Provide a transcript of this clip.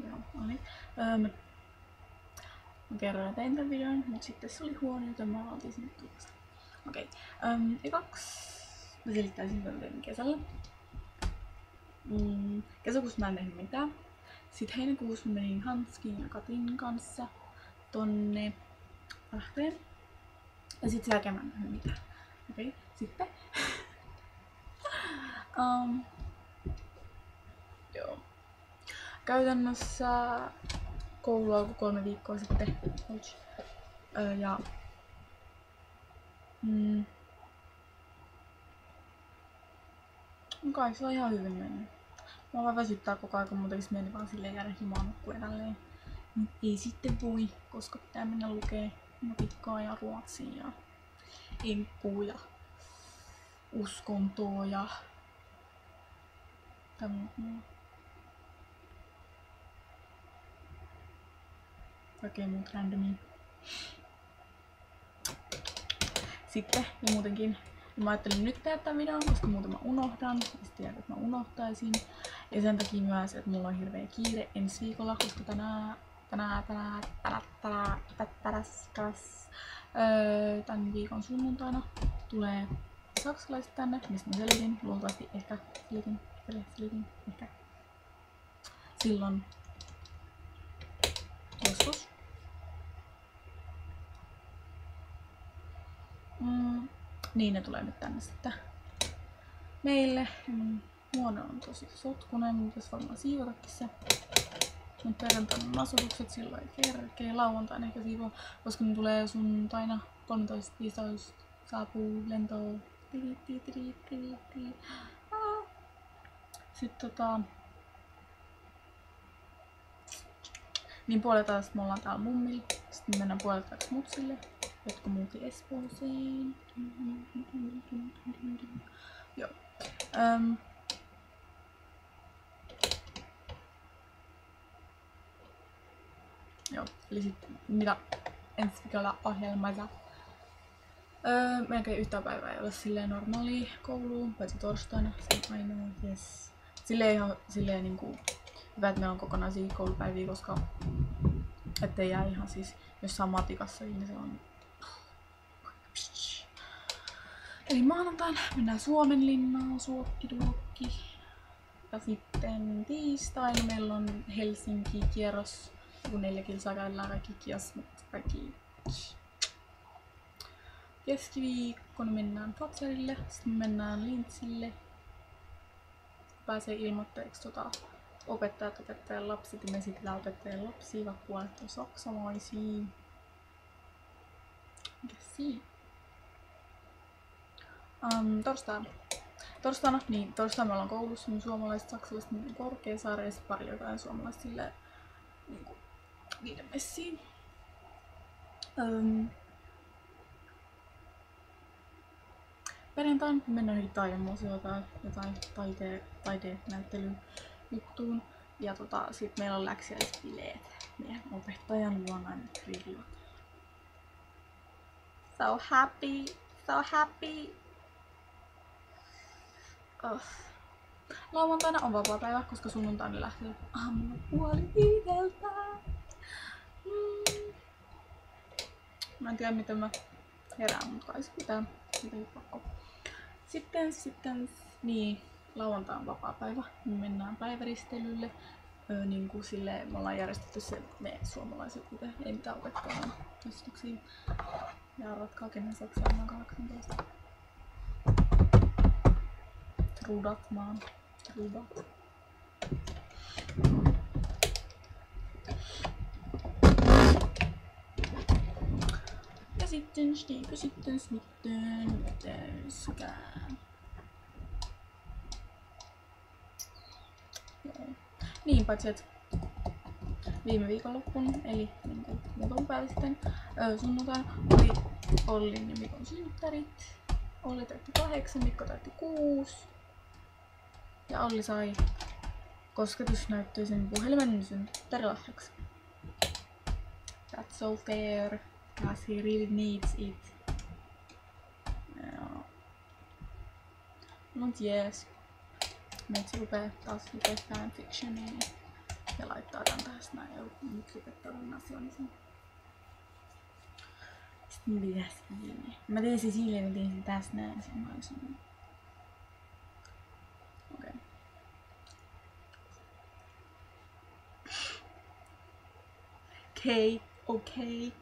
Joo, oli. Mä kerroin, tein tämän videon, mutta sitten se oli huono, joten mä otin sinne tulossa. Okei. Ekaksi mä selittäisin tämän teidän kesällä. Kesäkuussa mä en tehnyt mitään. Sitten heinäkuussa mä menin Hanskin ja Katin kanssa tonne Lahteen. Ja sit sen jälkeen mä en tehnyt mitään. Okei, sitten. Joo. Käytännössä koulu alkoi 3 viikkoa sitten. Ja kai se on ihan hyvin mennyt. Mua vaan väsyttää koko ajan, mun tekis mieli vaan silleen jäädä himaan nukkuen tälleen. Mut ei sitten voi, koska pitää mennä lukee matikkaa ja ruotsia ja emppua ja uskontoa ja kaikkea muut randomia. Sitten ja muutenkin mä ajattelin nyt tehdä tämän videon, koska muuten mä unohdan. Ja sitten tiedän, että mä unohtaisin. Ja sen takia myös, että mulla on hirveä kiire ensi viikolla, koska tän viikon sunnuntaina tulee saksalaiset tänne, mistä mä selitin. Luultavasti ehkä selitin. Silloin joskus. Niin ne tulee nyt tänne sitten meille. Mun huone on tosi sotkunen, mun pitäis varmaan siivotakin se. Mut perjantaina on asutukset, silloin ei kerkee. Lauantaina ehkä siivoa, koska ne tulee sunnuntaina 13.15 saapuu lentoon. Sitten niin puoleltaista me ollaan täällä mummilla. Sitten me mennään puoleltaista mutsille, jotka muutti Espooseen. Joo. Joo, eli sitten mitä ensi viikolla ohjelmassa. Melkein yhtään päivää ei ole silleen normaalia kouluun, paitsi torstaina, se on ainoa, yes. Silleen niinku hyvä, että meillä on kokonaisia koulupäiviä, koska ettei jää ihan siis, jos saa matikassa, niin se on. Eli maanantaina mennään Suomenlinnaan, suokkiduokki. Ja sitten tiistaina meillä on Helsinki-kierros. Kun 4 kilsaa käydään kaikki kiosmut, kaikki. Keskiviikkona mennään Fatserille, sitten mennään Lintsille. Pääsee ilmoitteeksi opettajat, opettajan lapset ja me sitten opettajan lapsia, vaikka puolet on saksalaisia. Mikäs siinä? Torstaina me ollaan koulussa, niin suomalaiset, saksalaiset, niin Korkeasaari ja sitten pari jotain suomalaiset silleen niinku niiden messiin. Perjantaina mennään johonkin taidemuseoon tai jotain taidenäyttelyjuttuun. Ja sit meillä on läksiäisbileet meidän opettajan luona nyt grillillä. So happy. Lauantaina on vapaapäivä, koska sunnuntaina lähtee aamulla 4:30. Mä en tiedä miten mä herään, mutta kai se pitää. Pakko. Sitten niin, lauantai on vapaapäivä. Me mennään päiväristelylle. Niin kuin silleen, me ollaan järjestetty se me suomalaiset itse, ei mitään opettajaa tosituksia. Ja arvatkaa kenen saksalainen 18. Trudat maan. Trudat. Ja sitten mitäskään. Niin, paitsi että viime viikonloppuna, eli niin muutama päivä sitten sunnuntaina oli Ollin ja Mikon synttärit. Olli täytti 8, Mikko täytti 6. Ja Olli sai kosketusnäyttöisen puhelimen synttärilahjaksi. That's so fair, as he really needs it. Joo. Mut jees. Meitsi rupee taas lukee fanfictionia. Ja laittaa tän tähän näin ja nyt lipettä tämän asian sen. Sitten mä pitäis kiinni. Mä tein se silleen, mä tein sen tässä näin. Sen mä olisin. Okei. Okei.